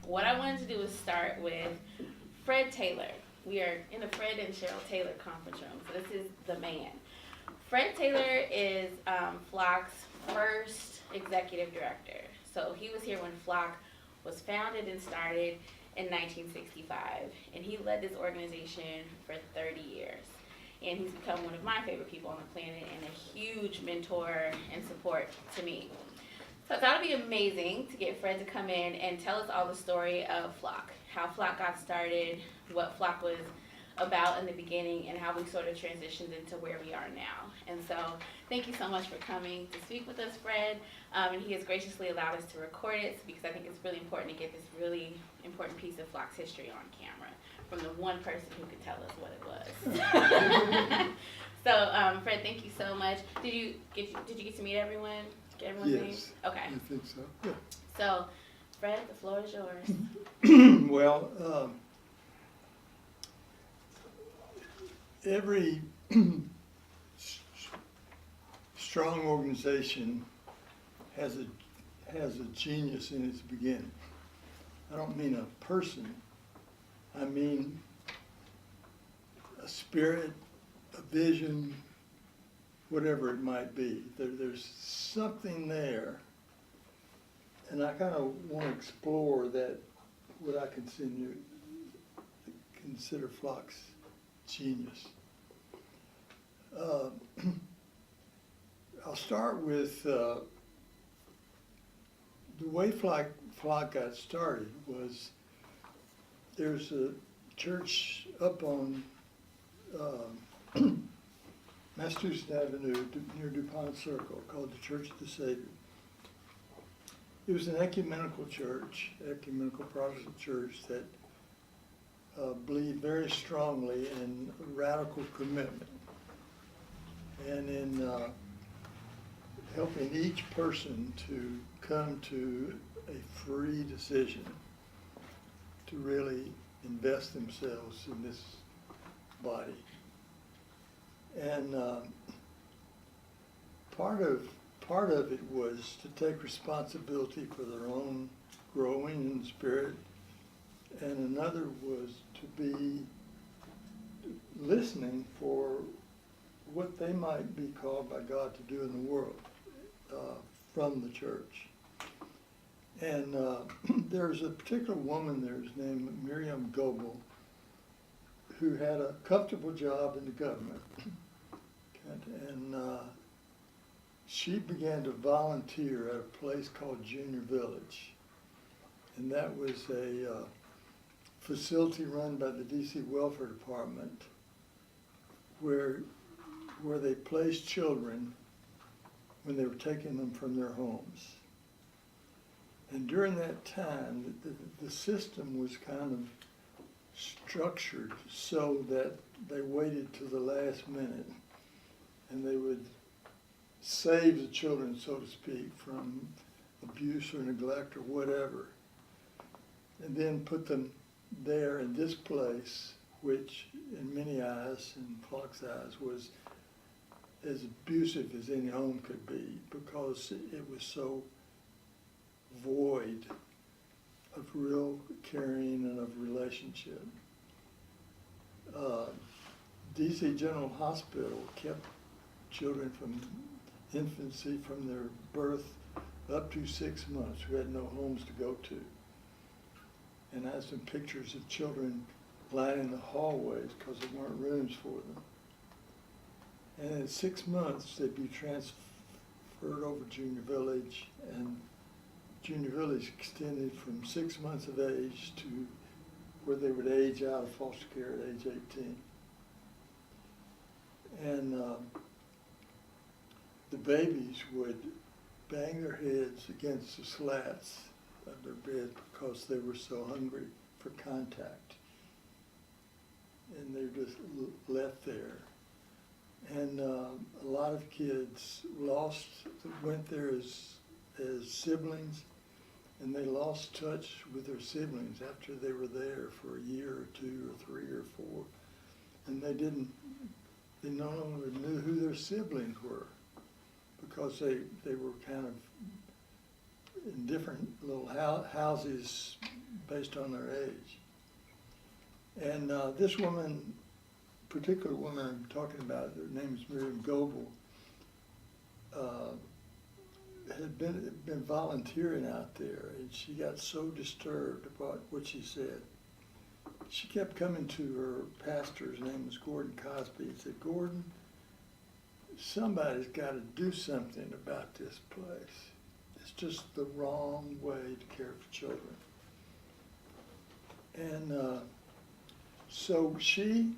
what I wanted to do is start with Fred Taylor. We are in the Fred and Cheryl Taylor conference room, so this is the man. Fred Taylor is FLOC's first executive director. So he was here when FLOC was founded and started in 1965, and he led this organization for 30 years. And he's become one of my favorite people on the planet and a huge mentor and support to me. So I thought it'd be amazing to get Fred to come in and tell us all the story of FLOC, how FLOC got started, what FLOC was about in the beginning, and how we sort of transitioned into where we are now. And so thank you so much for coming to speak with us, Fred. And he has graciously allowed us to record it because I think it's really important to get this really important piece of FLOC's history on camera from the one person who could tell us what it was. So, Fred, thank you so much. Did you get to meet everyone? Get everyone's Yes, names? Okay. I think so. Yeah. So, Fred, the floor is yours. Well, every strong organization has a genius in its beginning. I don't mean a person. I mean a spirit, a vision, whatever it might be. There's something there, and I kind of want to explore that, what I consider FLOC's genius. I'll start with the way FLOC got started was there's a church up on Massachusetts Avenue near DuPont Circle called the Church of the Savior. It was an ecumenical church, ecumenical Protestant church that believed very strongly in radical commitment and in helping each person to come to a free decision to really invest themselves in this body. And part of it was to take responsibility for their own growing in spirit, and another was to be listening for what they might be called by God to do in the world from the church. And there's a particular woman there named Miriam Goebel, who had a comfortable job in the government. And she began to volunteer at a place called Junior Village. And that was a facility run by the DC Welfare Department where they placed children when they were taking them from their homes. And during that time, the system was kind of structured so that they waited to the last minute and they would save the children, so to speak, from abuse or neglect or whatever, and then put them there in this place, which in many eyes, in FLOC's eyes, was as abusive as any home could be because it was so void of real caring and of relationship. DC General Hospital kept children from infancy, from their birth up to 6 months who had no homes to go to. And I have some pictures of children lining the hallways because there weren't rooms for them. And in 6 months, they'd be transferred over to Junior Village, and Junior Village extended from 6 months of age to where they would age out of foster care at age 18. And the babies would bang their heads against the slats of their bed because they were so hungry for contact. And they were just left there. And a lot of kids went there as siblings, and they lost touch with their siblings after they were there for a year or 2 or 3 or 4. And they no longer knew who their siblings were because they were kind of in different little houses based on their age. And this woman, particular woman I'm talking about, her name is Miriam Goebel, had been volunteering out there, and she got so disturbed about what she said. She kept coming to her pastor, his name was Gordon Cosby, and said, "Gordon, somebody's got to do something about this place. It's just the wrong way to care for children." And so she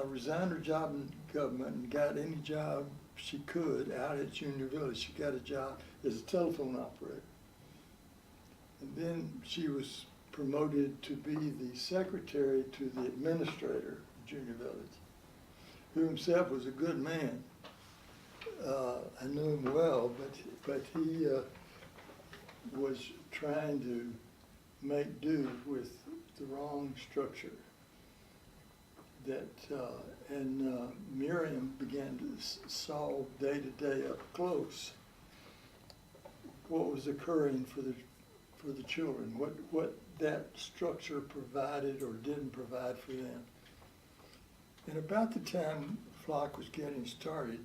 resigned her job in government and got any job she could out at Junior Village. She got a job as a telephone operator. And then she was promoted to be the secretary to the administrator of Junior Village, who himself was a good man. I knew him well, but he was trying to make do with the wrong structure. And Miriam began to solve day to day up close what was occurring for the children, what that structure provided or didn't provide for them. And about the time FLOC was getting started,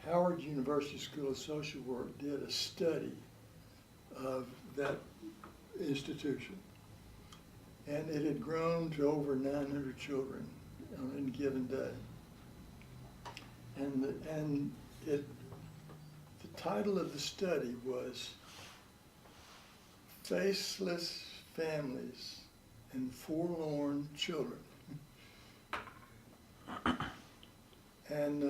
Howard University School of Social Work did a study of that institution. And it had grown to over 900 children on any given day. And the title of the study was Faceless Families and Forlorn Children. And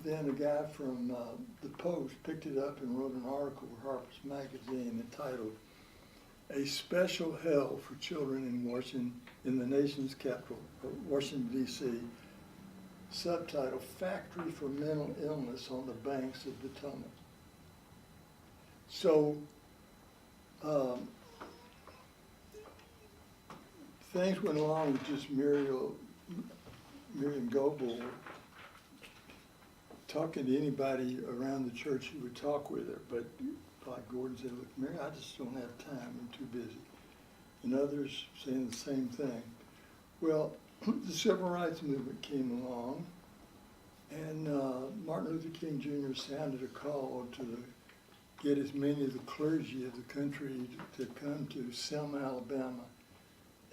then a guy from the Post picked it up and wrote an article for Harper's Magazine entitled "A Special Hell for Children in Washington, in the nation's capital, Washington, D.C." Subtitle, "Factory for Mental Illness on the Banks of the Potomac." So things went along with just Miriam Goebel talking to anybody around the church who would talk with her, but like Gordon said, "Look, Mary, I just don't have time, I'm too busy." And others saying the same thing. Well, the Civil Rights Movement came along, and Martin Luther King Jr. sounded a call to get as many of the clergy of the country to come to Selma, Alabama,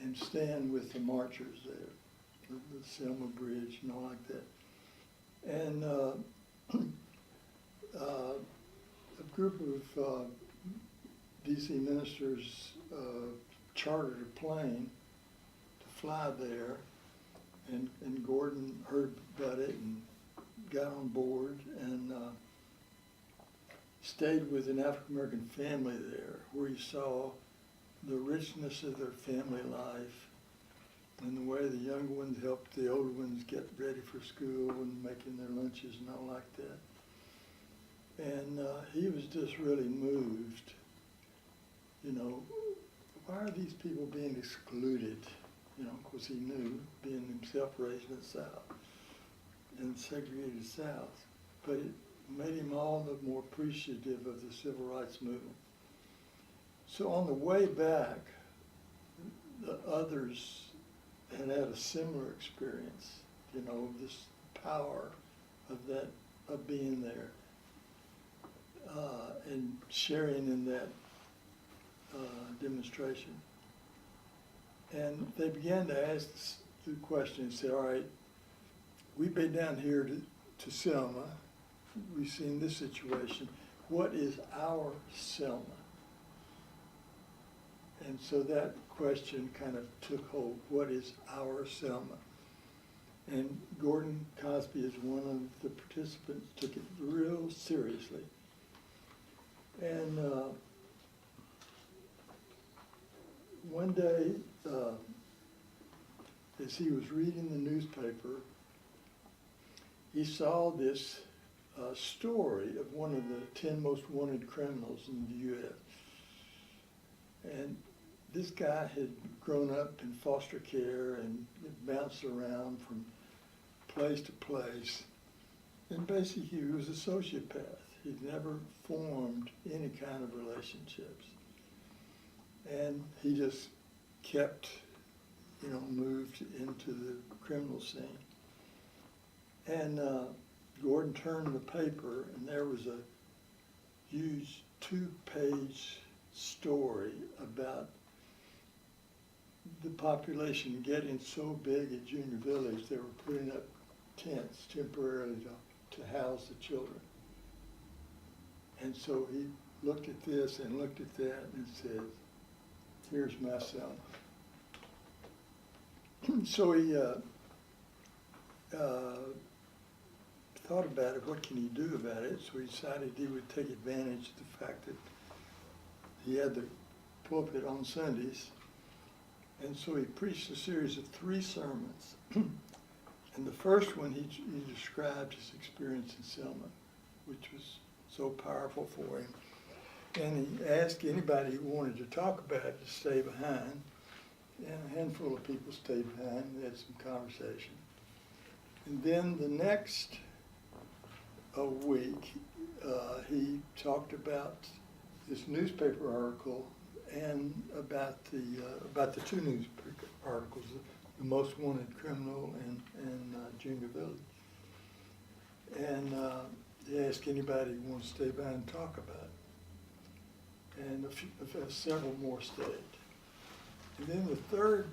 and stand with the marchers there, the Selma Bridge and all like that. And a group of DC ministers chartered a plane to fly there, and Gordon heard about it and got on board and stayed with an African American family there, where he saw the richness of their family life and the way the younger ones helped the older ones get ready for school and making their lunches and all like that. And he was just really moved. You know, why are these people being excluded? You know, because he knew, being himself raised in the South, in the segregated South. But it made him all the more appreciative of the Civil Rights Movement. So on the way back, the others had had a similar experience, you know, this power of being there and sharing in that demonstration. And they began to ask the question and say, "All right, we've been down here to Selma. We've seen this situation. What is our Selma?" And so that question kind of took hold. What is our Selma? And Gordon Cosby, as one of the participants, took it real seriously. And one day, as he was reading the newspaper, he saw this story of one of the 10 most wanted criminals in the U.S. And this guy had grown up in foster care and bounced around from place to place. And basically he was a sociopath. He'd never formed any kind of relationships. And he just kept, moved into the criminal scene. And Gordon turned the paper, and there was a huge 2-page story about the population getting so big at Junior Village, they were putting up tents temporarily to house the children. And so he looked at this and looked at that and said, here's my son. So he thought about it, what can he do about it? So he decided he would take advantage of the fact that he had the pulpit on Sundays. And so he preached a series of 3 sermons. And the first one, he described his experience in Selma, which was so powerful for him. And he asked anybody who wanted to talk about it to stay behind. And a handful of people stayed behind. They had some conversation. And then the next week, he talked about this newspaper article and about the 2 newspaper articles, the Most Wanted Criminal and Junior Village. And he asked anybody who wanted to stay by and talk about it. And several more stayed. And then the third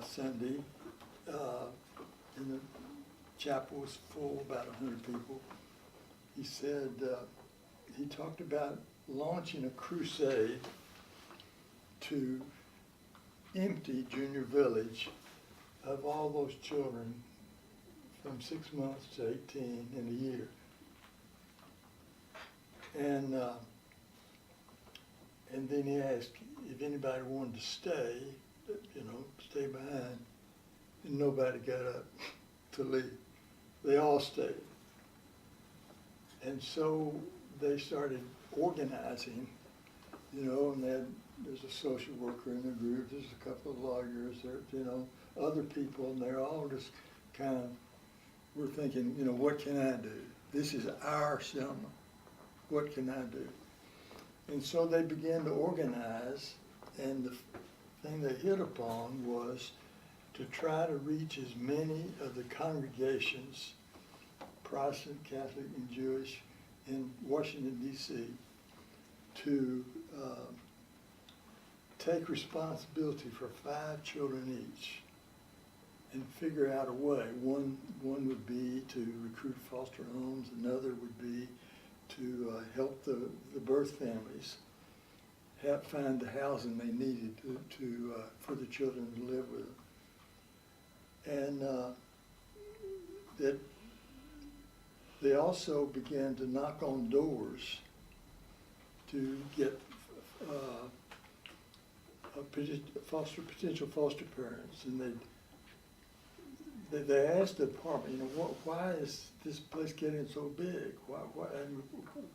Sunday, and the chapel was full, about 100 people, he said, he talked about launching a crusade to empty Junior Village of all those children from 6 months to 18 in a year. And then he asked if anybody wanted to stay, stay behind, and nobody got up to leave. They all stayed. And so they started organizing, and there's a social worker in the group, there's a couple of lawyers, there, other people, and they're all just kind of, we're thinking, what can I do? This is our Selma. What can I do? And so they began to organize, and the thing they hit upon was to try to reach as many of the congregations, Protestant, Catholic, and Jewish, in Washington, D.C., to take responsibility for 5 children each and figure out a way. One would be to recruit foster homes, another would be to help the birth families find the housing they needed for the children to live with them. And that they also began to knock on doors to get potential foster parents, and they asked the department, why is this place getting so big?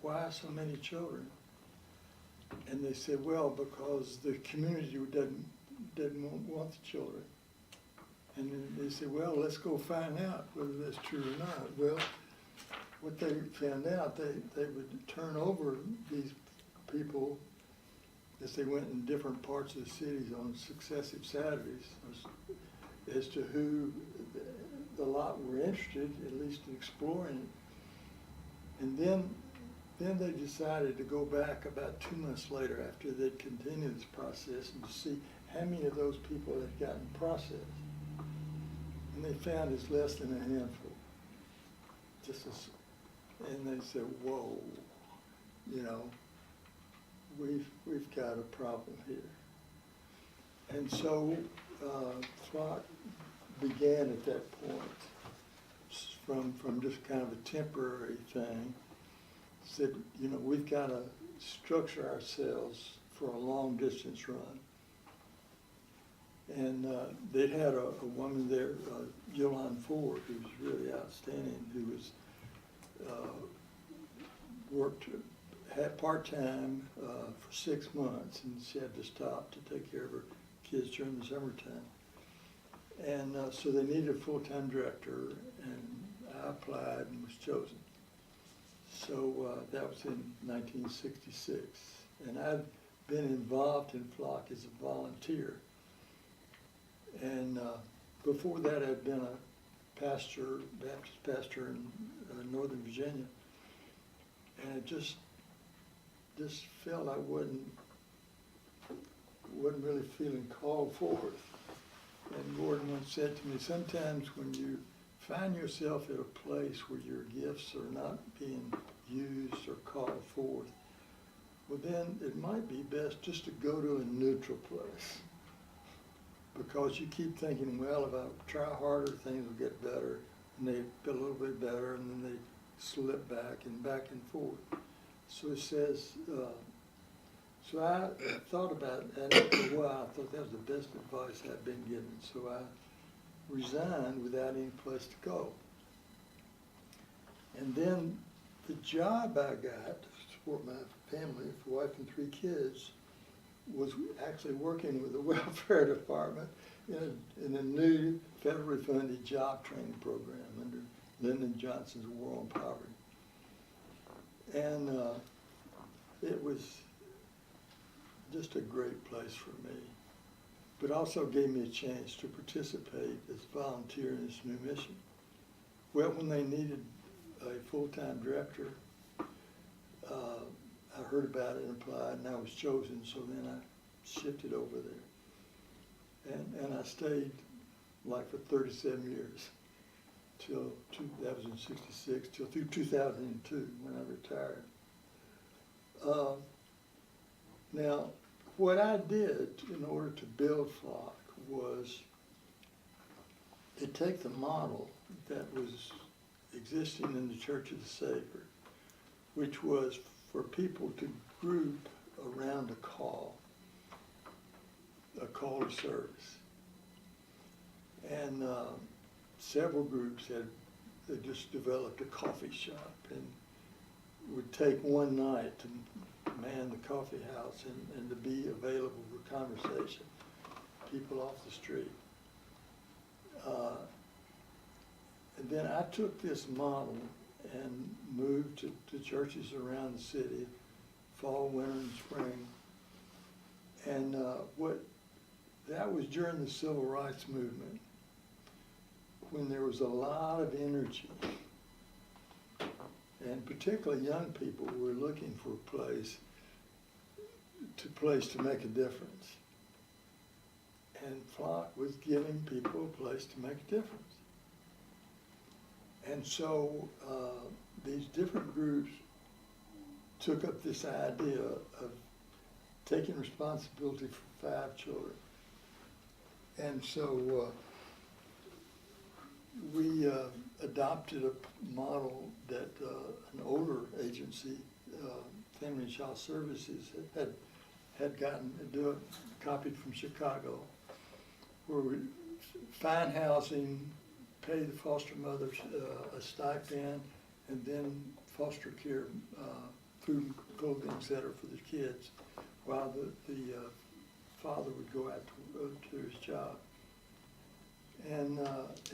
Why so many children? And they said, well, because the community didn't want the children. And then they said, well, let's go find out whether that's true or not. Well, what they found out, they would turn over these people as they went in different parts of the cities on successive Saturdays as to who the lot were interested, at least in exploring it. And then they decided to go back about 2 months later after they'd continued this process and to see how many of those people had gotten processed. And they found it's less than a handful. And they said, whoa, we've got a problem here. And so FLOC began at that point from just kind of a temporary thing. Said, we've got to structure ourselves for a long distance run. And they had a woman there, Yolande Ford, who was really outstanding, who was had part-time for 6 months, and she had to stop to take care of her kids during the summertime. And so they needed a full-time director, and I applied and was chosen. So that was in 1966. And I've been involved in FLOC as a volunteer. And before that, I'd been a pastor, Baptist pastor in Northern Virginia. And I just felt I wasn't really feeling called forth. And Gordon once said to me, sometimes when you find yourself at a place where your gifts are not being used or called forth, well then it might be best just to go to a neutral place. Because you keep thinking, well, if I try harder, things will get better, and they get a little bit better, and then they slip back and forth. So it says, so I thought about that after a while. I thought that was the best advice I'd been given. So I resigned without any place to go. And then the job I got to support my family, for wife and 3 kids, was actually working with the welfare department in a new federally funded job training program under Lyndon Johnson's War on Poverty. And it was just a great place for me, but also gave me a chance to participate as a volunteer in this new mission. Well, when they needed a full-time director, I heard about it and applied, and I was chosen, so then I shifted over there. And I stayed like for 37 years, that was in 66, till through 2002 when I retired. Now, what I did in order to build FLOC was to take the model that was existing in the Church of the Savior, which was for people to group around a call to service. And several groups they just developed a coffee shop and would take one night to man the coffee house and to be available for conversation, people off the street. And then I took this model and moved to churches around the city, fall, winter, and spring. And that was during the Civil Rights Movement, when there was a lot of energy, and particularly young people were looking for a place to make a difference. And FLOC was giving people a place to make a difference. And so these different groups took up this idea of taking responsibility for 5 children. And so we adopted a model that an older agency, Family and Child Services, had gotten copied from Chicago, where we find housing, pay the foster mothers a stipend, and then foster care, food and clothing, et cetera, for the kids, while the father would go out to his job. And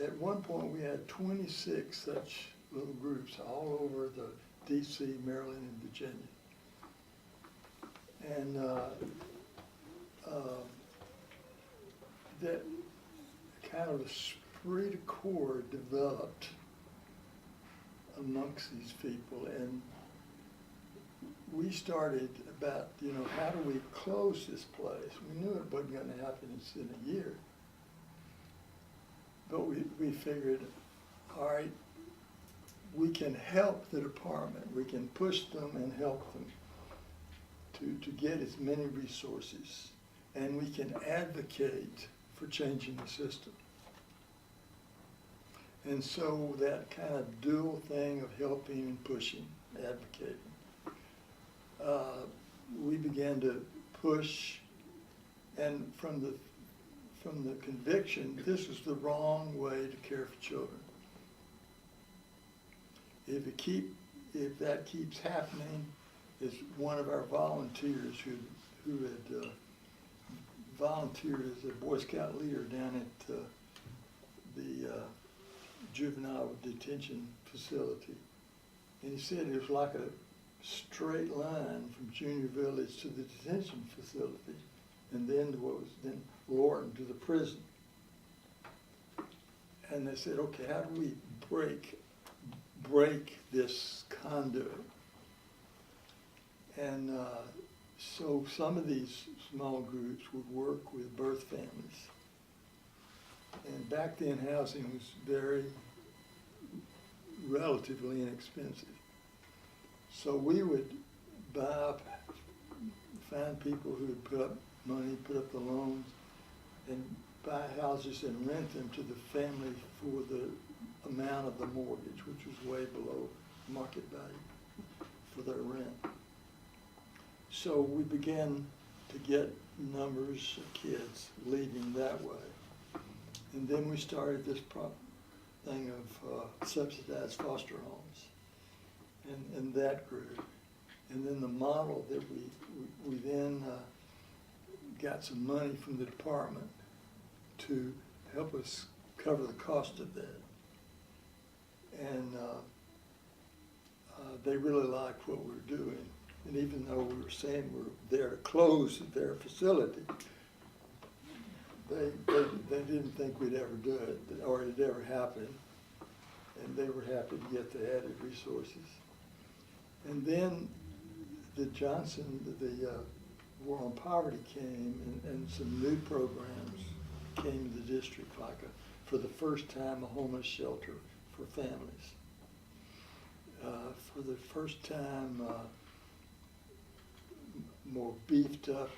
at one point we had 26 such little groups all over the DC, Maryland, and Virginia. And that kind of a esprit de corps developed amongst these people. And we started about, how do we close this place? We knew it wasn't going to happen in a year. But we figured, all right, we can help the department. We can push them and help them to get as many resources. And we can advocate for changing the system. And so that kind of dual thing of helping and pushing, advocating, we began to push, and from the conviction, this is the wrong way to care for children. If that keeps happening, as one of our volunteers who had volunteered as a Boy Scout leader down at the juvenile detention facility And he said it was like a straight line from Junior Village to the detention facility, and then to what was then Lorton to the prison. And they said, okay, how do we break this conduit? And so some of these small groups would work with birth families. And back then, housing was very relatively inexpensive. So we would find people who would put up money, put up the loans, and buy houses and rent them to the family for the amount of the mortgage, which was way below market value for their rent. So we began to get numbers of kids leaving that way. And then we started this thing of subsidized foster homes, and that grew. And then the model that we then got some money from the department to help us cover the cost of that. And they really liked what we were doing. And even though we were saying we were there to close their facility, they didn't think we'd ever do it, or it'd ever happen. And they were happy to get the added resources. And then the War on Poverty came, and some new programs came to the district, like for the first time, a homeless shelter for families. For the first time, more beefed up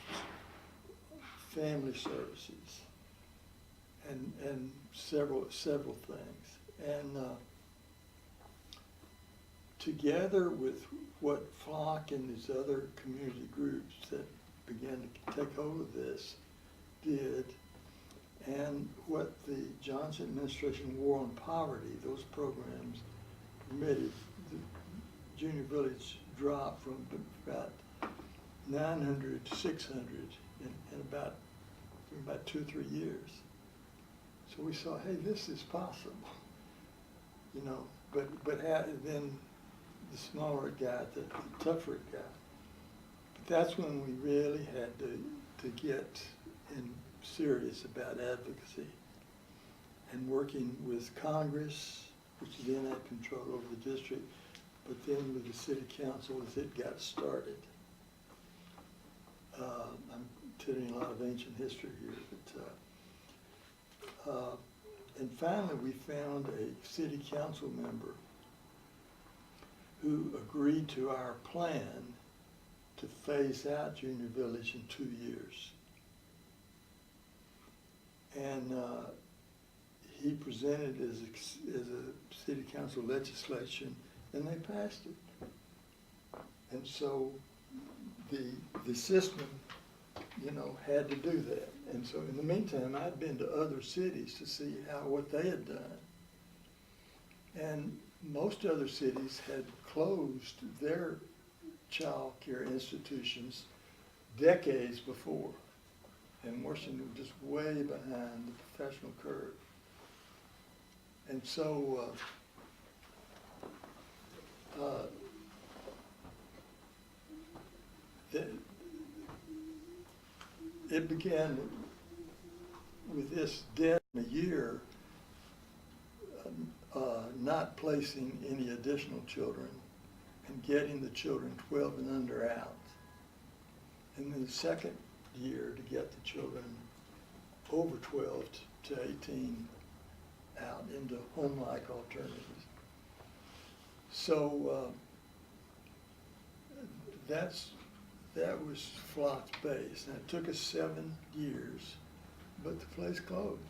family services, and several things. And together with what FLOC and these other community groups that began to take hold of this did, and what the Johnson administration War on Poverty, those programs permitted, the Junior Village dropped from about 900 to 600 in about 2 or 3 years. So we saw, hey, this is possible, you know. But then the smaller it got, the tougher it got. But that's when we really had to get serious about advocacy and working with Congress, which then had control over the district, but then with the city council as it got started. I'm telling a lot of ancient history here, but and finally we found a city council member who agreed to our plan to phase out Junior Village in 2 years. And he presented as a city council legislation, and they passed it. And so the system, you know, had to do that. And so in the meantime, I'd been to other cities to see what they had done. And most other cities had closed their child care institutions decades before. And Washington was just way behind the professional curve. And so it began with this debt in a year, not placing any additional children and getting the children 12 and under out. And then the second year to get the children over 12 to 18 out into home-like alternatives. So that was FLOC's base. Now, it took us 7 years, but the place closed.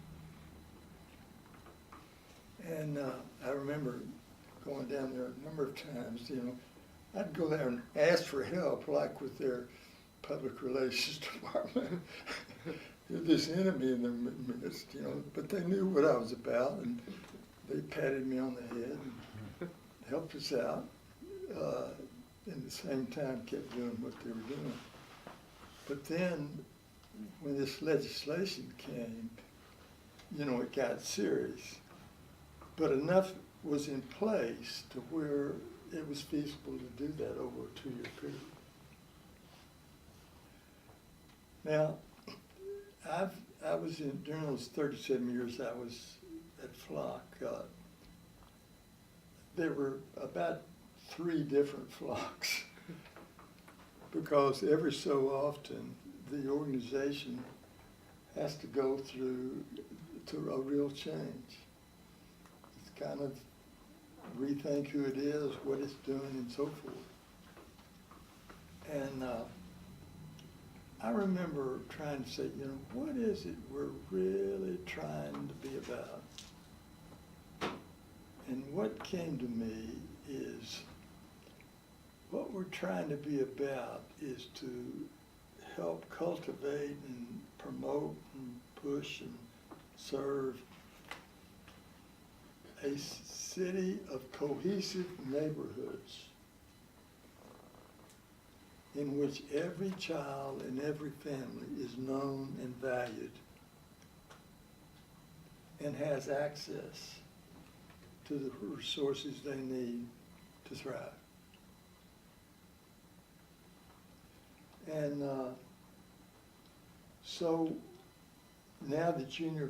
And I remember going down there a number of times, you know. I'd go there and ask for help, like with their public relations department. This enemy in their midst, you know, but they knew what I was about, and they patted me on the head and helped us out. At the same time, kept doing what they were doing. But then, when this legislation came, you know, it got serious. But enough was in place to where it was feasible to do that over a 2-year period. Now, I was during those 37 years I was at FLOC, there were about 3 different FLOCs because every so often the organization has to go through to a real change. It's kind of rethink who it is, what it's doing, and so forth. And I remember trying to say, what is it we're really trying to be about? And what came to me is what we're trying to be about is to help cultivate and promote and push and serve a city of cohesive neighborhoods in which every child and every family is known and valued and has access to the resources they need to thrive. And so now that Junior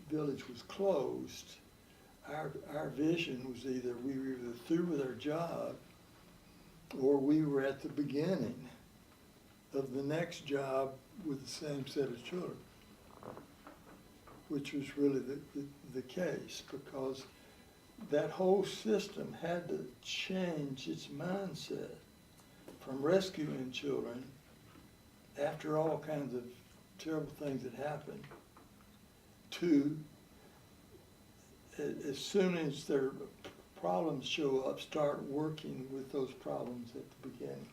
Village was closed, our vision was either we were either through with our job or we were at the beginning of the next job with the same set of children, which was really the case, because that whole system had to change its mindset from rescuing children after all kinds of terrible things had happened to, as soon as their problems show up, start working with those problems at the beginning.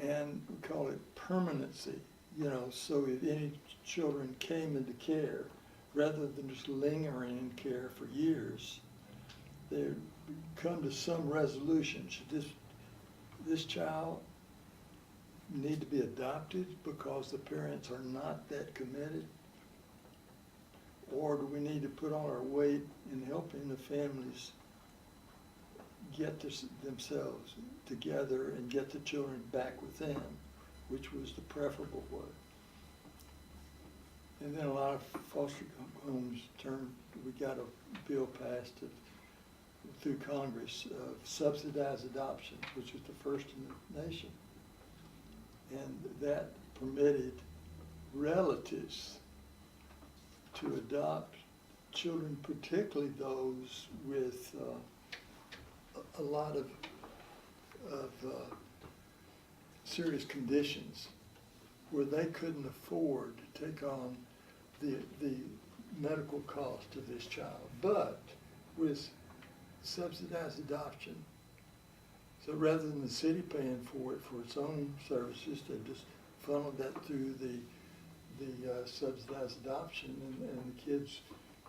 And we call it permanency, so if any children came into care, rather than just lingering in care for years, they'd come to some resolution. Should this child need to be adopted because the parents are not that committed? Or do we need to put all our weight in helping the families get themselves together and get the children back with them, which was the preferable way? And then a lot of foster homes we got a bill passed through Congress of subsidized adoption, which was the first in the nation. And that permitted relatives to adopt children, particularly those with a lot of serious conditions where they couldn't afford to take on the medical cost of this child. But with subsidized adoption, so rather than the city paying for it for its own services, they just funneled that through the subsidized adoption, and the kids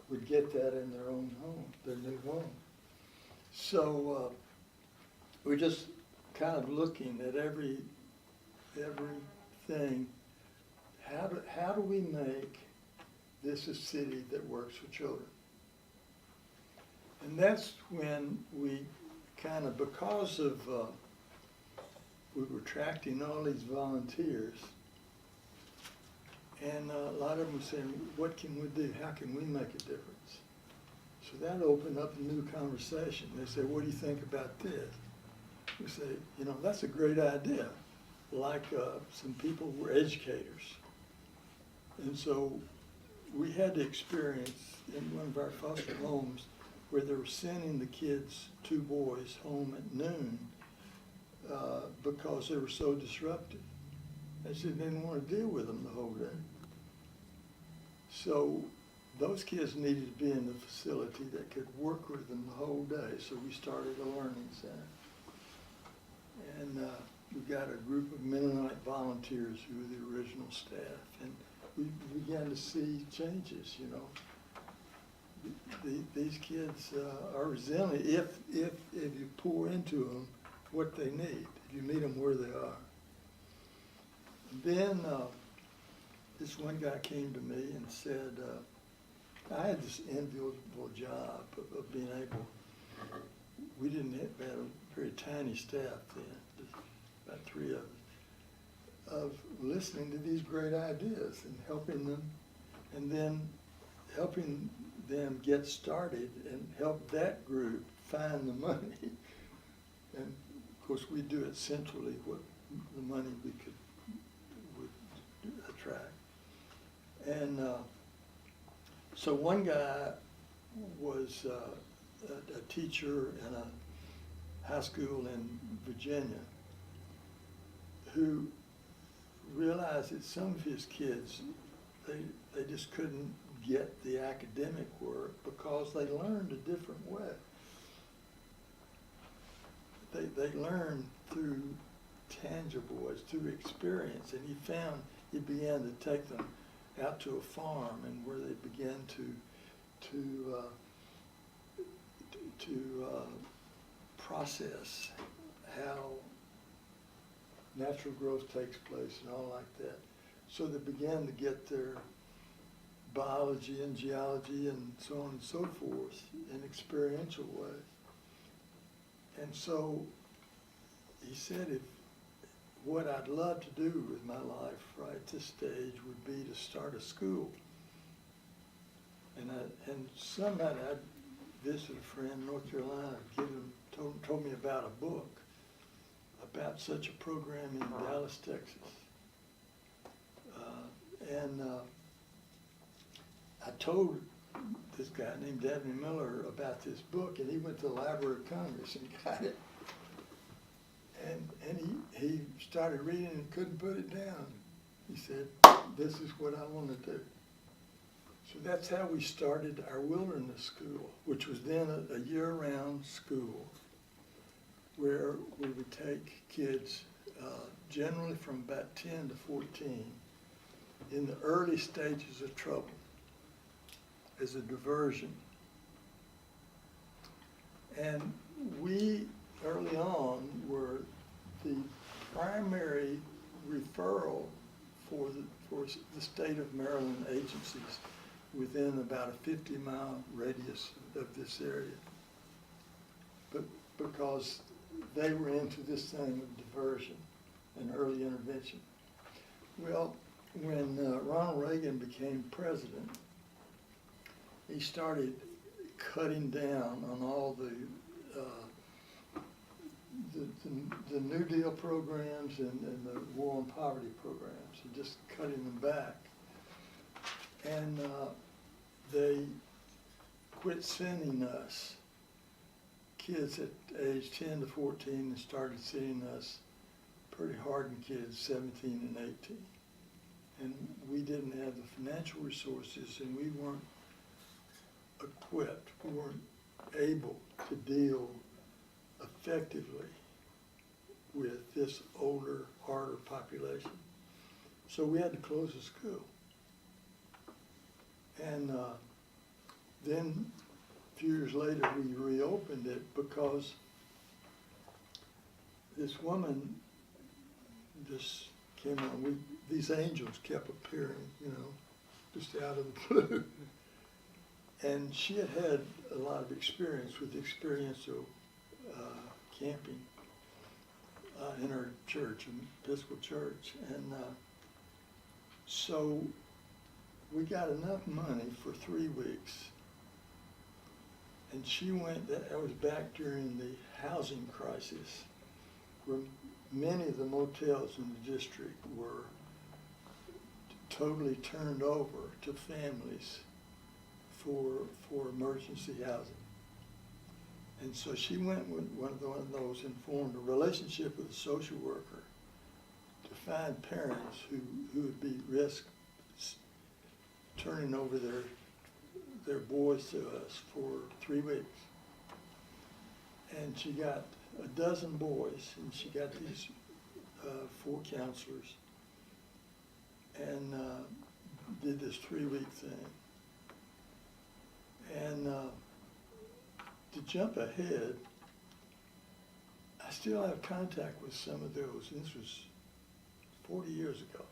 would get that in their own home, their new home. So we're just kind of looking at everything. How do we make this a city that works for children? And that's when we kind of, because of we were attracting all these volunteers, and a lot of them were saying, what can we do? How can we make a difference? So that opened up a new conversation. They said, what do you think about this? We say, that's a great idea. Like some people were educators. And so we had the experience in one of our foster homes where they were sending the kids, 2 boys, home at noon because they were so disruptive. They said they didn't want to deal with them the whole day. So those kids needed to be in the facility that could work with them the whole day. So we started a learning center. And we got a group of Mennonite volunteers who were the original staff. And we began to see changes, These kids are resilient if you pour into them what they need, if you meet them where they are. Then this one guy came to me and said, I had this enviable job of being able we didn't have a very tiny staff then, just about 3 of us, of listening to these great ideas and helping them, and then helping them get started and help that group find the money. And of course, we do it centrally, what the money would attract. And so one guy was a teacher in a high school in Virginia who realized that some of his kids, they just couldn't get the academic work because they learned a different way. They learned through tangible ways, through experience, and he began to take them out to a farm and where they began to process how natural growth takes place and all like that. So they began to get their biology and geology and so on and so forth in experiential ways. And so he said, if what I'd love to do with my life right at this stage would be to start a school. And some night I visited a friend in North Carolina, told me about a book about such a program in Dallas, Texas. I told this guy named Dabney Miller about this book, and he went to the Library of Congress and got it. And he started reading and couldn't put it down. He said, this is what I want to do. So that's how we started our wilderness school, which was then a year-round school where we would take kids generally from about 10 to 14 in the early stages of trouble as a diversion. And we, early on, were the primary referral for the state of Maryland agencies within about a 50-mile radius of this area. But because they were into this thing of diversion and early intervention. Well, when Ronald Reagan became president, he started cutting down on all the New Deal programs and the war on poverty programs, and just cutting them back. And they quit sending us kids at age 10 to 14 and started sending us pretty hardened kids, 17 and 18. And we didn't have the financial resources, and we weren't equipped, we weren't able to deal effectively with this older, harder population. So we had to close the school. And then a few years later, we reopened it because this woman just came on. These angels kept appearing, just out of the blue. And she had had a lot of experience with experiential camping in her church, an Episcopal church. And so we got enough money for 3 weeks. And she went, that was back during the housing crisis, where many of the motels in the district were totally turned over to families for emergency housing. And so she went with one of those and formed a relationship with a social worker to find parents who would be risk turning over their boys to us for 3 weeks. And she got a dozen boys, and she got these 4 counselors, and did this 3-week thing. And to jump ahead, I still have contact with some of those, and this was 40 years ago,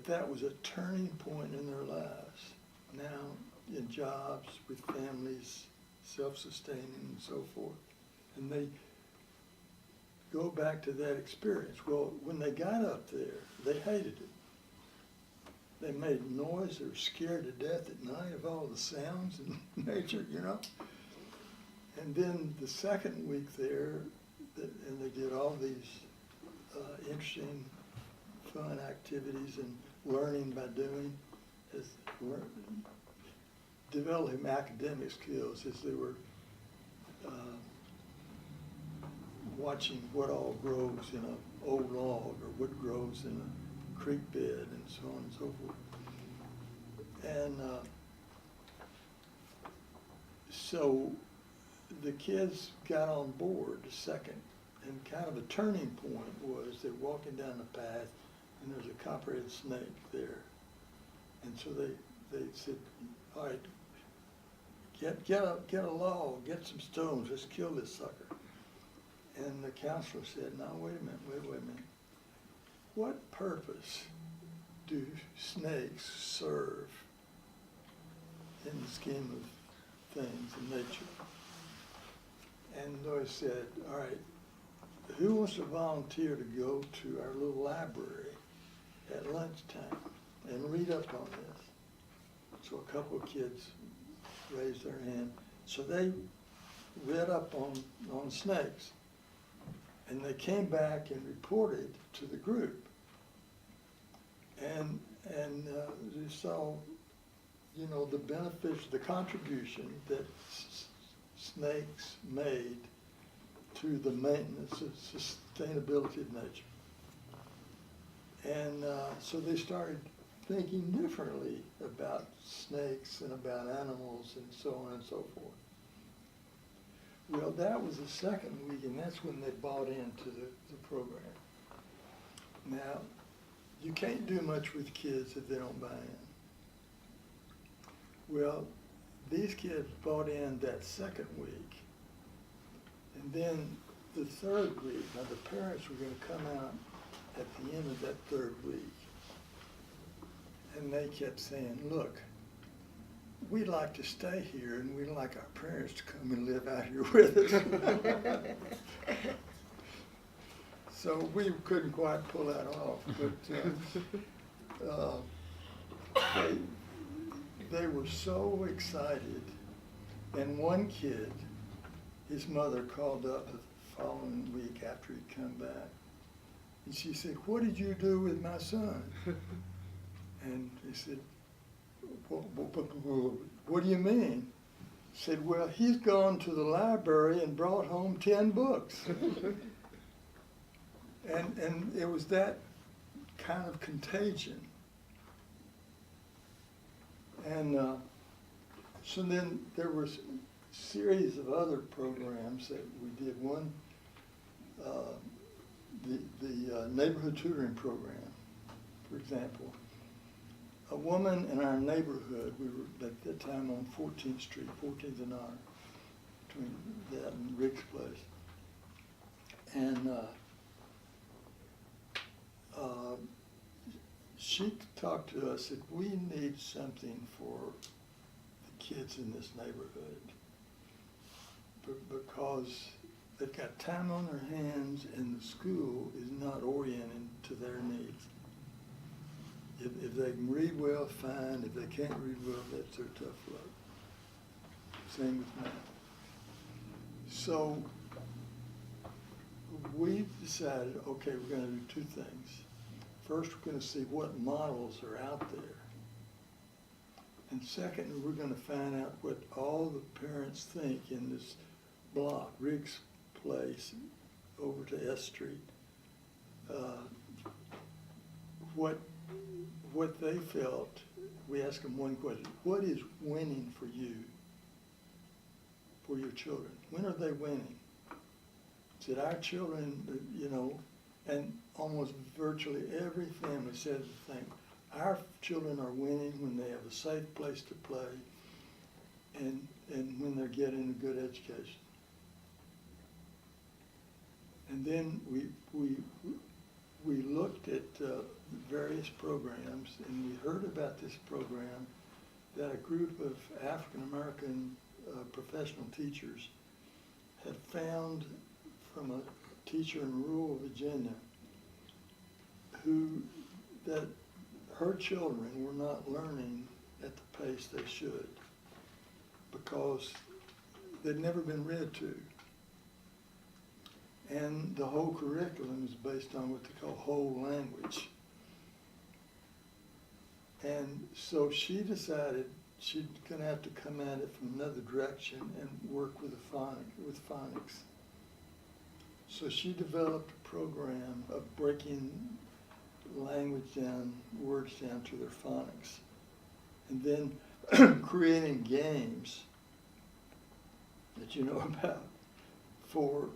that was a turning point in their lives. Now, in jobs, with families, self-sustaining and so forth. And they go back to that experience. Well, when they got up there, they hated it. They made noise, they were scared to death at night of all the sounds in nature, you know. And then the second week there, and they did all these interesting, fun activities and learning by doing, developing academic skills as they were watching what all grows in an old log or what grows in a creek bed and so on and so forth. And so the kids got on board the second, and kind of a turning point was they're walking down the path and there's a copperhead snake there. And so they said, all right, get a log, get some stones, let's kill this sucker. And the counselor said, no, wait a minute. What purpose do snakes serve in the scheme of things in nature? And Lois said, all right, who wants to volunteer to go to our little library at lunchtime and read up on this? So a couple of kids raised their hand. So they read up on snakes. And they came back and reported to the group. And they saw, you know, the benefits, the contribution that snakes made to the maintenance of sustainability of nature. And so they started thinking differently about snakes and about animals and so on and so forth. Well, that was the second week, and that's when they bought into the program. Now, you can't do much with kids if they don't buy in. Well, these kids bought in that second week, and then the third week, now the parents were going to come out at the end of that third week, and they kept saying, look, we'd like to stay here, and we'd like our parents to come and live out here with us. So we couldn't quite pull that off, but they were so excited. And one kid, his mother called up the following week after he'd come back, and she said, what did you do with my son? And he said, what do you mean? Said, well, he's gone to the library and brought home 10 books. and it was that kind of contagion. And so then there was a series of other programs that we did. One, the neighborhood tutoring program, for example. A woman in our neighborhood, we were at that time on 14th Street, 14th and R, between that and Rick's place. And she talked to us that we need something for the kids in this neighborhood because they've got time on their hands and the school is not oriented to their needs. If they can read well, fine. If they can't read well, that's their tough luck. Same with math. So we decided, okay, we're going to do two things. First, we're going to see what models are out there. And second, we're going to find out what all the parents think in this block, Rick's place, over to S Street. What they felt, we asked them one question, what is winning for you, for your children? When are they winning? Said our children, you know, and almost virtually every family said the thing. Our children are winning when they have a safe place to play and when they're getting a good education. And then we looked at various programs, and we heard about this program that a group of African-American professional teachers had found from a teacher in rural Virginia that her children were not learning at the pace they should because they'd never been read to. And the whole curriculum is based on what they call whole language. And so she decided she's going to have to come at it from another direction and work with phonics. So she developed a program of breaking language down, words down to their phonics, and then creating games that you know about for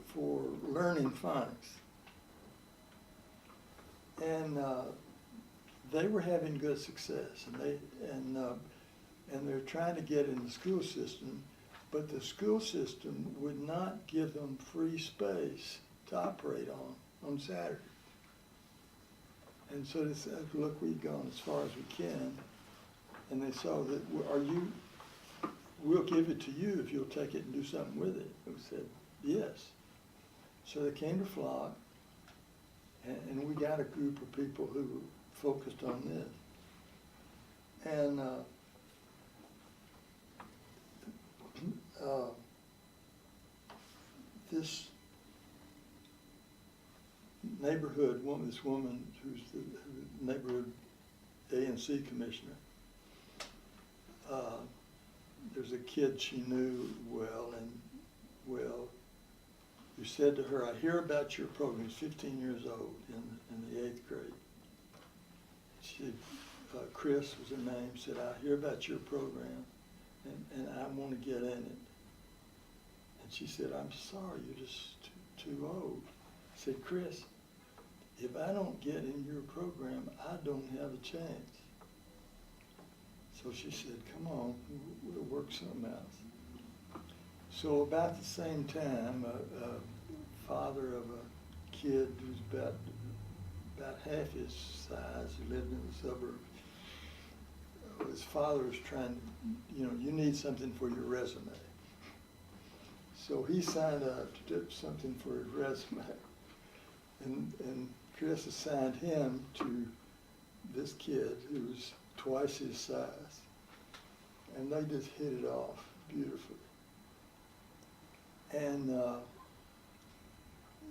learning phonics. And they were having good success, and they're trying to get in the school system, but the school system would not give them free space to operate on Saturday. And so they said, look, we've gone as far as we can, and they saw that, we'll give it to you if you'll take it and do something with it. We said, yes. So they came to FLOC, and we got a group of people who were focused on this. And this neighborhood woman, this woman who's the neighborhood ANC commissioner, there's a kid she knew well, who said to her, I hear about your program. He's 15 years old in the 8th grade. She, Chris was her name, said, I hear about your program, and I want to get in it. And she said, I'm sorry, you're just too old. I said, Chris, if I don't get in your program, I don't have a chance. So she said, come on, we'll work something out. So about the same time, a father of a kid who's about half his size, who lived in the suburbs, his father was trying to, you need something for your resume. So he signed up to do something for his resume. And Chris assigned him to this kid who was twice his size. And they just hit it off beautifully. And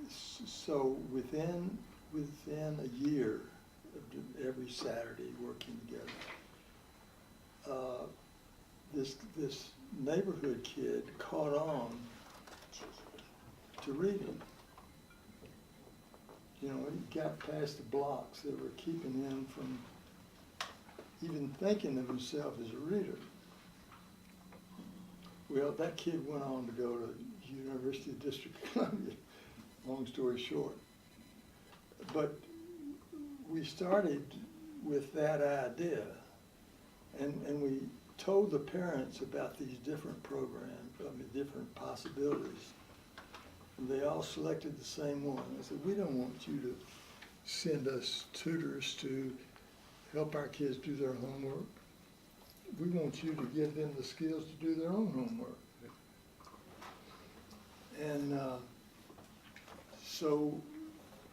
so within a year of every Saturday working together, this neighborhood kid caught on to reading. He got past the blocks that were keeping him from even thinking of himself as a reader. Well, that kid went on to go to University of District of Columbia, long story short. But we started with that idea, and we told the parents about these different programs, different possibilities. And they all selected the same one. I said, we don't want you to send us tutors to help our kids do their homework. We want you to give them the skills to do their own homework. And so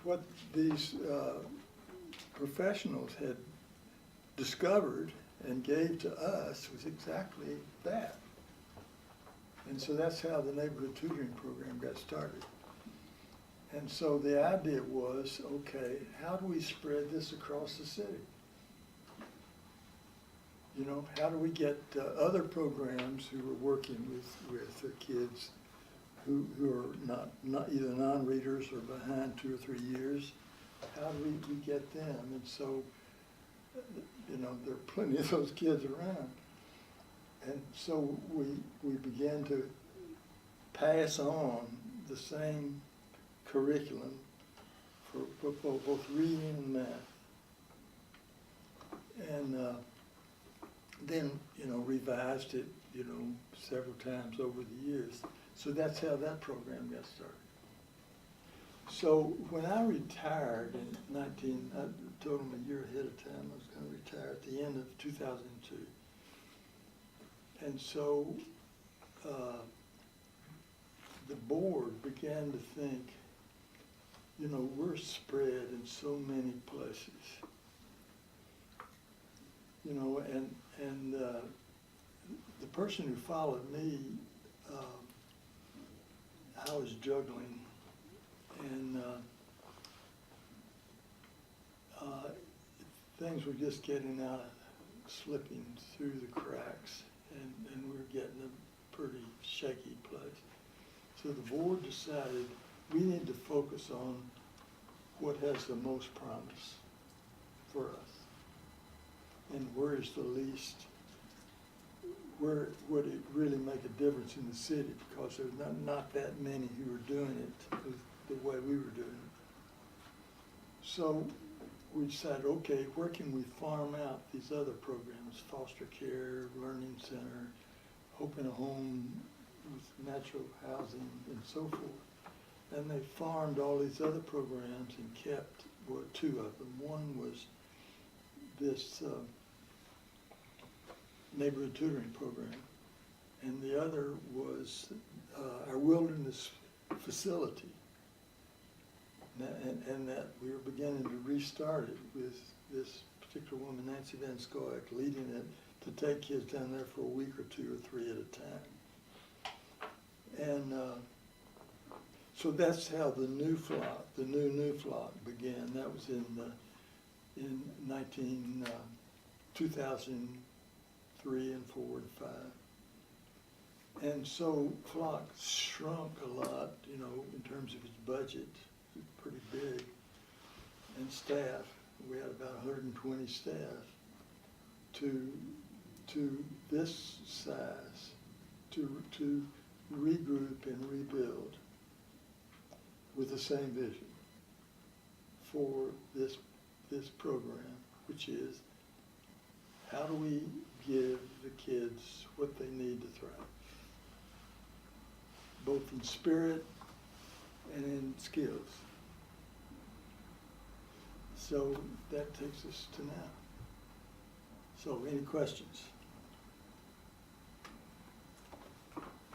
what these professionals had discovered and gave to us was exactly that. And so that's how the neighborhood tutoring program got started. And so the idea was, okay, how do we spread this across the city? How do we get other programs who are working with the kids who are not either non-readers or behind 2 or 3 years? How do we get them? And so, there are plenty of those kids around. And so we began to pass on the same curriculum for both reading and math. And then, revised it, several times over the years. So that's how that program got started. So when I retired in I told them a year ahead of time I was going to retire at the end of 2002. And so the board began to think, you know, we're spread in so many places. You know, and the person who followed me, I was juggling, and things were just getting out of, slipping through the cracks, and we were getting a pretty shaky place. So the board decided we need to focus on what has the most promise for us, and where is the least, where would it really make a difference in the city, because there's not that many who are doing it the way we were doing it. So we decided, okay, where can we farm out these other programs, foster care, learning center, Hope in a Home with natural housing and so forth. And they farmed all these other programs and kept, well, two of them. One was this neighborhood tutoring program, and the other was our wilderness facility. And that we were beginning to restart it with this particular woman, Nancy Van Scoek, leading it to take kids down there for a week or two or three at a time. And so that's how the new FLOC, the new FLOC began. That was in 2003 and 4 and 5. And so FLOC shrunk a lot, you know, in terms of its budget. It was pretty big. And staff, we had about 120 staff to this size, to regroup and rebuild with the same vision for this program, which is how do we give the kids what they need to thrive, both in spirit and in skills. So that takes us to now. So any questions?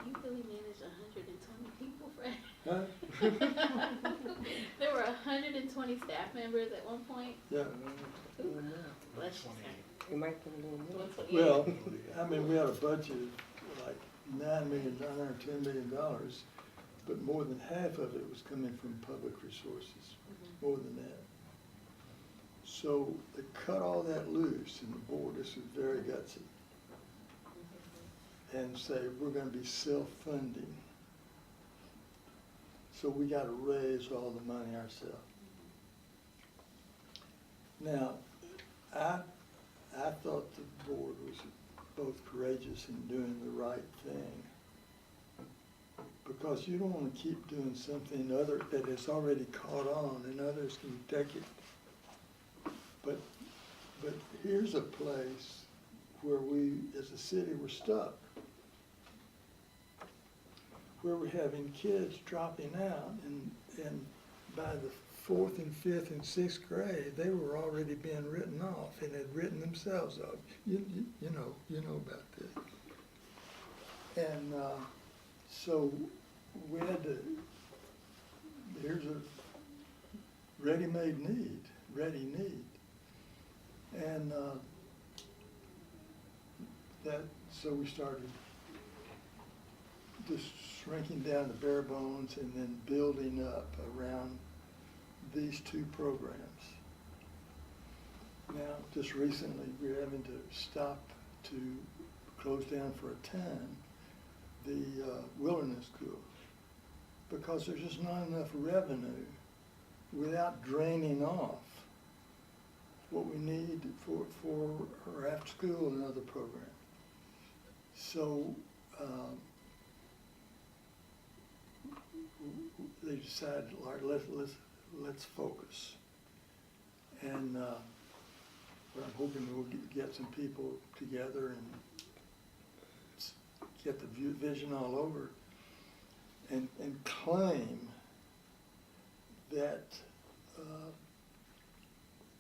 You really managed 120 people, Fred. Huh? There were 120 staff members at one point. Yeah. Bless you, It might be a little more. 128. Well, I mean, we had a budget of like $9 million, $10 million, but more than half of it was coming from public resources, more than that. So they cut all that loose, and the board, this was very gutsy, and say, we're gonna be self-funding. So we gotta raise all the money ourselves. Now, I thought the board was both courageous in doing the right thing, because you don't wanna keep doing something that has already caught on and others can take it. But here's a place where we, as a city, we're stuck. Where we're having kids dropping out, and by the 4th and 5th and 6th grade, they were already being written off and had written themselves off. You know about this. And so we had to, here's a ready need. And so we started just shrinking down the bare bones and then building up around these two programs. Now, just recently, we're having to stop to close down for a time the wilderness school, because there's just not enough revenue without draining off what we need for our after school and other programs. So they decided, all right, let's focus. And what I'm hoping we'll get some people together and get the vision all over, and claim that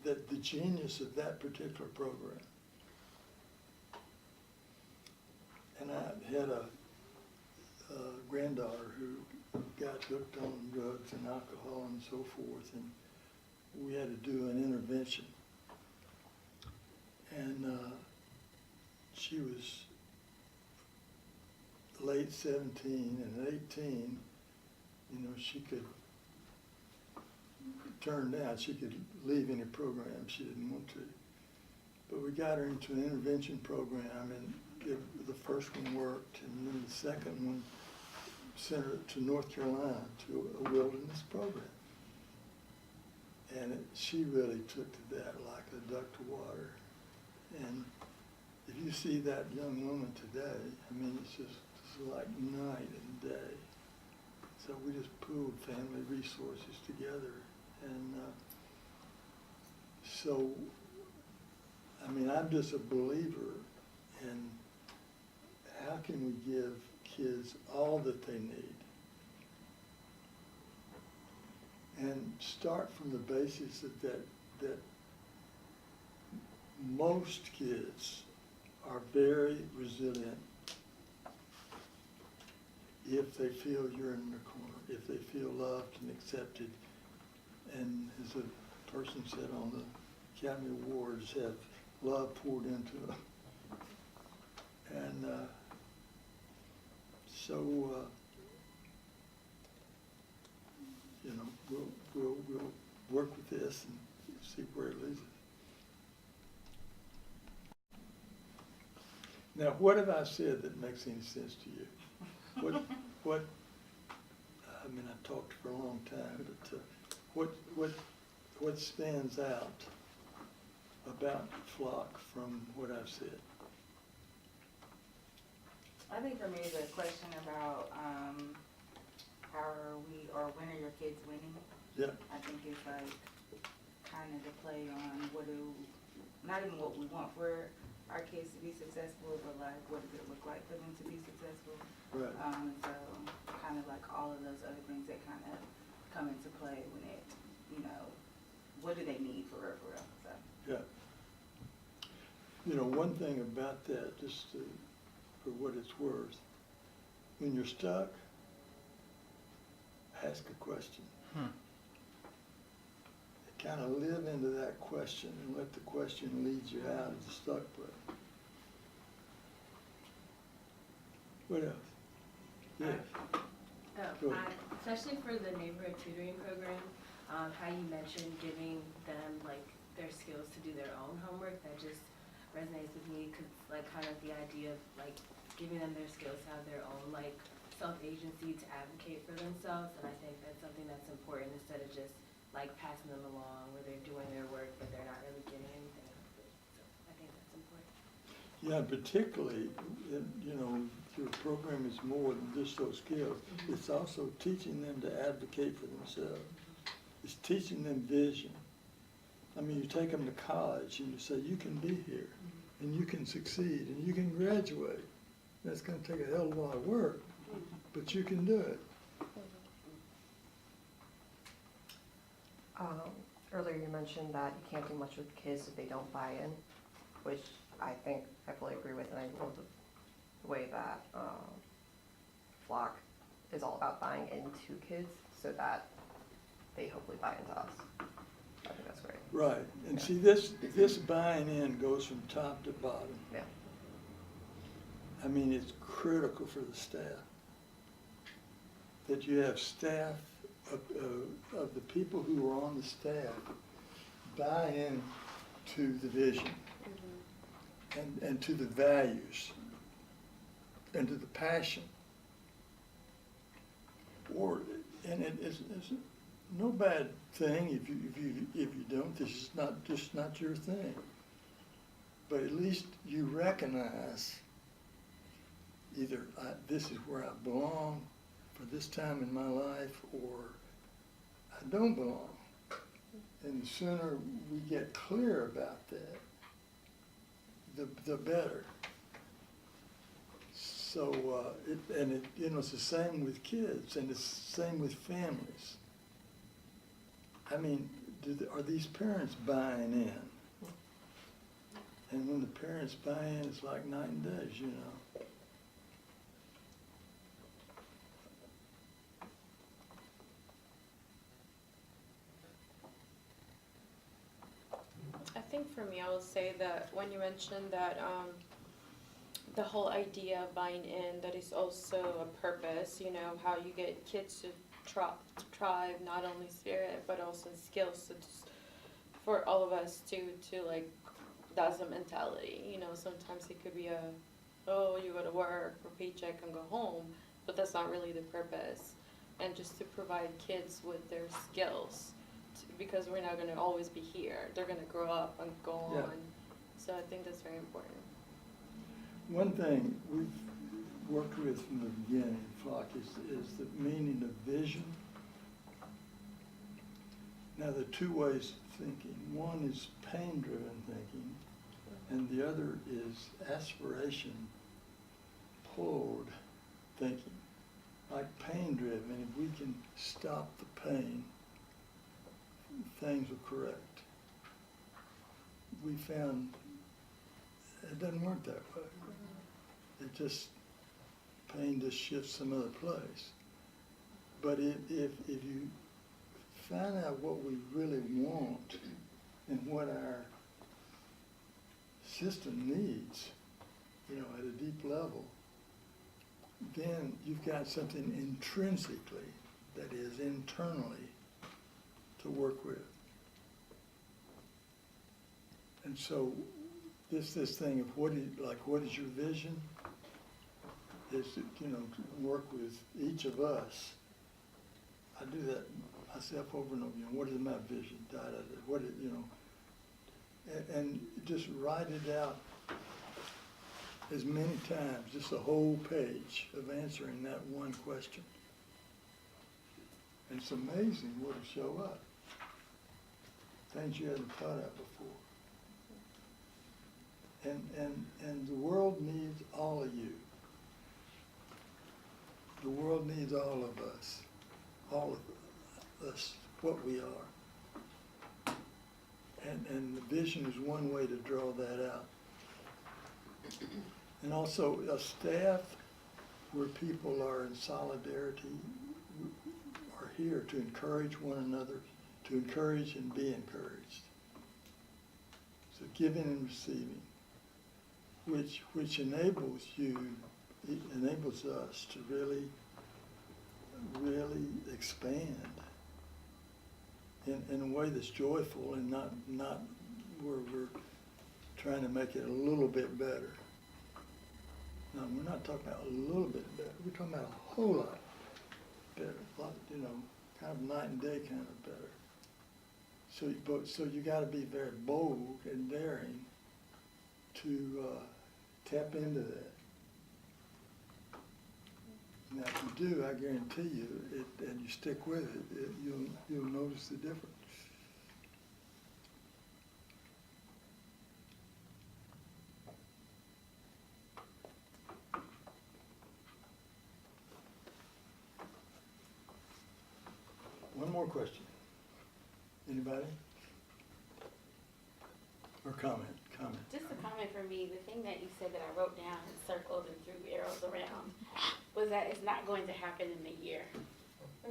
that the genius of that particular program had a granddaughter who got hooked on drugs and alcohol and so forth, and we had to do an intervention. And she was late 17, and at 18, you know, she could turn down, she could leave any program she didn't want to. But we got her into an intervention program, and the first one worked, and then the second one sent her to North Carolina to a wilderness program. And she really took to that like a duck to water. And if you see that young woman today, I mean, it's like night and day. So we just pooled family resources together. And so, I mean, I'm just a believer in how can we give kids all that they need and start from the basis that most kids are very resilient if they feel you're in their corner, if they feel loved and accepted, and as a person said on the Academy Awards, have love poured into them. And so, you know, we'll work with this and see where it leads us. Now, what have I said that makes any sense to you? What? I mean, I've talked for a long time, but what stands out about FLOC from what I've said? I think for me, the question about how are we, or when are your kids winning? Yeah. I think it's like kind of the play on not even what we want for our kids to be successful, but like what does it look like for them to be successful? Right. So kind of like all of those other things that kind of come into play when it, you know, what do they need for real, so. Yeah. You know, one thing about that, just for what it's worth, when you're stuck, ask a question. Kind of live into that question and let the question lead you out of the stuck place. What else? Yeah. Go ahead. Especially for the neighborhood tutoring program, how you mentioned giving them like their skills to do their own homework, that just resonates with me, because like kind of the idea of like giving them their skills to have their own like self-agency to advocate for themselves, and I think that's something that's important instead of just like passing them along where they're doing their work but they're not really getting anything out of it. So I think that's important. Yeah, particularly, you know, your program is more than just those skills. It's also teaching them to advocate for themselves. It's teaching them vision. I mean, you take them to college and you say, you can be here, and you can succeed, and you can graduate. That's going to take a hell of a lot of work, but you can do it. Earlier you mentioned that you can't do much with kids if they don't buy in, which I think I fully agree with, and I love the way that FLOC is all about buying into kids so that they hopefully buy into us. I think that's great. Right, and Yeah. see, this buying in goes from top to bottom. Yeah. I mean, it's critical for the staff that you have staff of the people who are on the staff buy in to the vision and to the values and to the passion. And it's no bad thing if you don't. This is not your thing. But at least you recognize either this is where I belong for this time in my life, or I don't belong. And the sooner we get clear about that, the better. So, it's the same with kids, and it's the same with families. I mean, are these parents buying in? And when the parents buy in, it's like night and day, you know. for me, I will say that when you mentioned that the whole idea of buying in, that is also a purpose, you know, how you get kids to thrive, not only spirit, but also skills. So just for all of us to like, that's a mentality, you know, sometimes it could be oh, you go to work for paycheck and go home, but that's not really the purpose. And just to provide kids with their skills, because we're not gonna always be here. They're gonna grow up and go Yeah. on. So I think that's very important. One thing we've worked with from the beginning, FLOC, is the meaning of vision. Now, there are two ways of thinking. One is pain-driven thinking, and the other is aspiration-pulled thinking. Like pain-driven, if we can stop the pain, things will correct. We found it doesn't work that way. It just, pain just shifts some other place. But if you find out what we really want and what our system needs, you know, at a deep level, then you've got something intrinsically, that is internally, to work with. And so this thing of what is your vision, is to, you know, to work with each of us. I do that myself over and over again. What is my vision? What is, you know, and just write it out as many times, just a whole page of answering that one question. And it's amazing what'll show up. Things you hadn't thought of before. And the world needs all of you. The world needs all of us, what we are. And the vision is one way to draw that out. And also a staff where people are in solidarity, are here to encourage one another, to encourage and be encouraged. So giving and receiving, which enables you, it enables us to really expand in a way that's joyful and not where we're trying to make it a little bit better. No, we're not talking about a little bit better. We're talking about a whole lot better, you know, kind of night and day kind of better. So you got to be very bold and daring to tap into that. Now, if you do, I guarantee you, and you stick with it, you'll notice the difference. One more question. Anybody? Or comment? Just a comment for me, the thing that you said that I wrote down and circled and threw arrows around was that it's not going to happen in a year.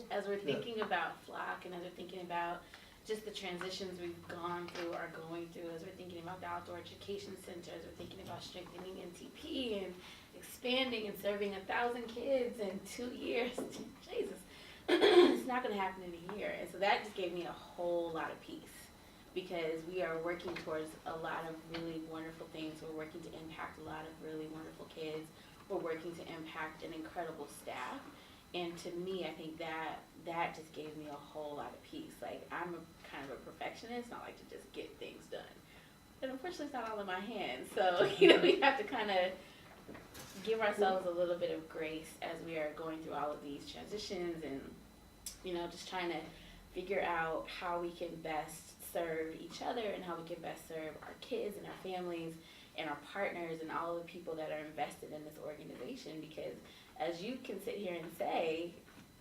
As we're thinking about FLOC and as we're thinking about just the transitions we've gone through, are going through, as we're thinking about the outdoor education centers, we're thinking about strengthening NTP and expanding and serving 1,000 kids in 2 years. Jesus, it's not going to happen in a year. And so that just gave me a whole lot of peace, because we are working towards a lot of really wonderful things. We're working to impact a lot of really wonderful kids. We're working to impact an incredible staff. And to me, I think that just gave me a whole lot of peace. Like, I'm kind of a perfectionist, and I like to just get things done. But unfortunately, it's not all in my hands. So, you know, we have to kind of give ourselves a little bit of grace as we are going through all of these transitions and, you know, just trying to figure out how we can best serve each other and how we can best serve our kids and our families and our partners and all of the people that are invested in this organization. Because as you can sit here and say,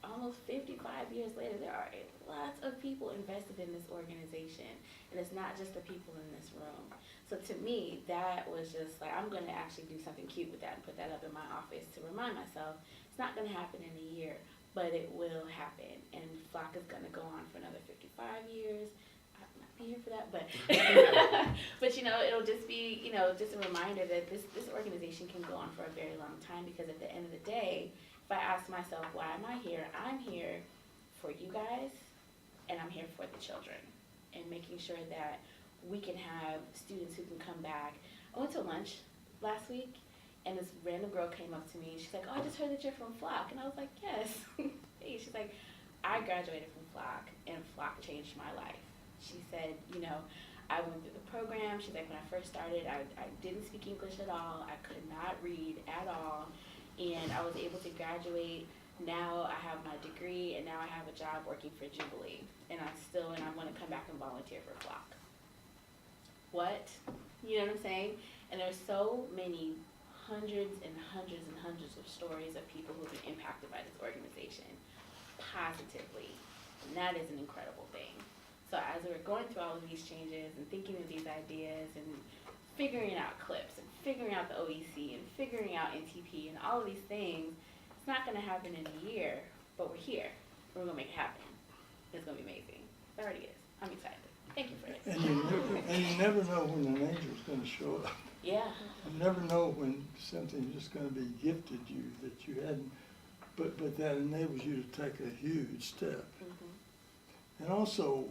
almost 55 years later, there are lots of people invested in this organization, and it's not just the people in this room. So to me, that was just like, I'm going to actually do something cute with that and put that up in my office to remind myself it's not going to happen in a year, but it will happen. And FLOC is going to go on for another 55 years. be here for that, but but you know, it'll just be, you know, just a reminder that this organization can go on for a very long time, because at the end of the day, if I ask myself, why am I here? I'm here for you guys, and I'm here for the children, and making sure that we can have students who can come back. I went to lunch last week, and this random girl came up to me, and she's like, oh, I just heard that you're from FLOC, and I was like, yes. Hey, she's like, I graduated from FLOC, and FLOC changed my life. She said, you know, I went through the program. She's like, when I first started, I didn't speak English at all. I could not read at all. And I was able to graduate. Now I have my degree, and now I have a job working for Jubilee. And I'm going to come back and volunteer for FLOC. What? You know what I'm saying? And there's so many hundreds and hundreds and hundreds of stories of people who've been impacted by this organization positively. And that is an incredible thing. So as we're going through all of these changes and thinking of these ideas and figuring out clips and figuring out the OEC and figuring out NTP and all of these things, it's not going to happen in a year, but we're here. We're going to make it happen. It's going to be amazing. It already is. I'm excited. Thank you for it. And you never know when an angel's going to show up. Yeah. You never know when something's just going to be gifted you that you hadn't, but that enables you to take a huge step. Mm-hmm. And also,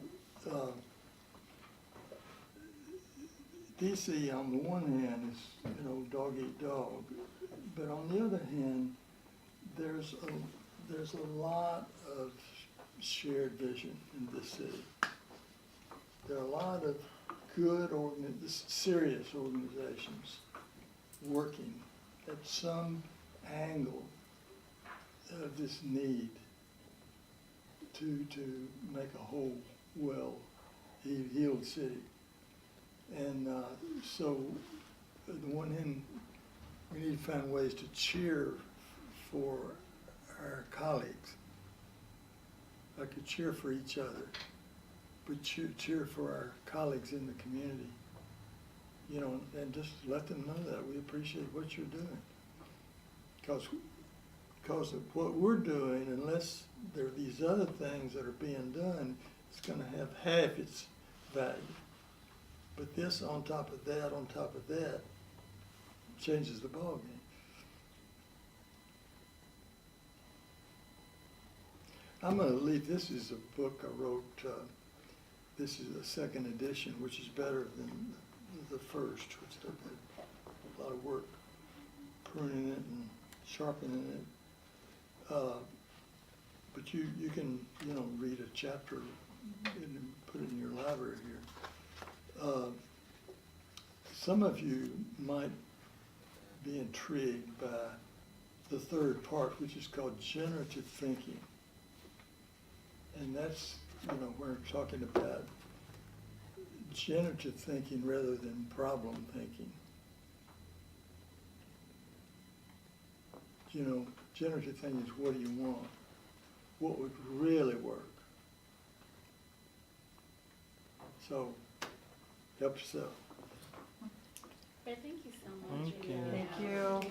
DC on the one hand is, you know, dog eat dog, but on the other hand, there's a lot of shared vision in this city. There are a lot of good, serious organizations working at some angle of this need to make a whole, well-heeled city. And so, on the one hand, we need to find ways to cheer for our colleagues. Like to cheer for each other, but cheer for our colleagues in the community. You know, and just let them know that we appreciate what you're doing. Because of what we're doing, unless there are these other things that are being done, it's going to have half its value. But this on top of that, changes the ballgame. I'm going to leave, this is a book I wrote, this is the second edition, which is better than the first, which I did a lot of work pruning it and sharpening it. But you can, you know, read a chapter and put it in your library here. Some of you might be intrigued by the third part, which is called generative thinking. And that's, you know, we're talking about generative thinking rather than problem thinking. You know, generative thinking is what do you want? What would really work? So, help yourself. But thank you so much. Thank you. Thank you.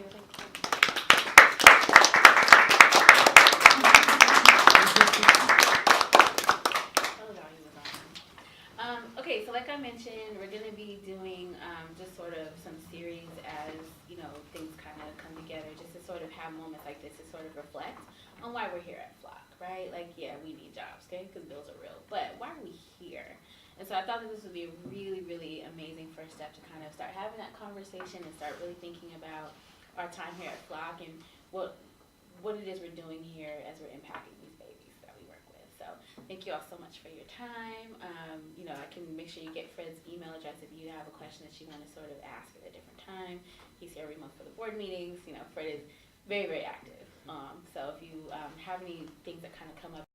Okay, so like I mentioned, we're going to be doing just sort of some series as, you know, things kind of come together, just to sort of have moments like this to sort of reflect on why we're here at FLOC, right? Like, yeah, we need jobs, okay, because bills are real, but why are we here? And so I thought that this would be a really, really amazing first step to kind of start having that conversation and start really thinking about our time here at FLOC and what it is we're doing here as we're impacting these babies that we work with. So thank you all so much for your time. You know, I can make sure you get Fred's email address if you have a question that you want to sort of ask at a different time. He's here every month for the board meetings. You know, Fred is very, very active. So if you have any things that kind of come up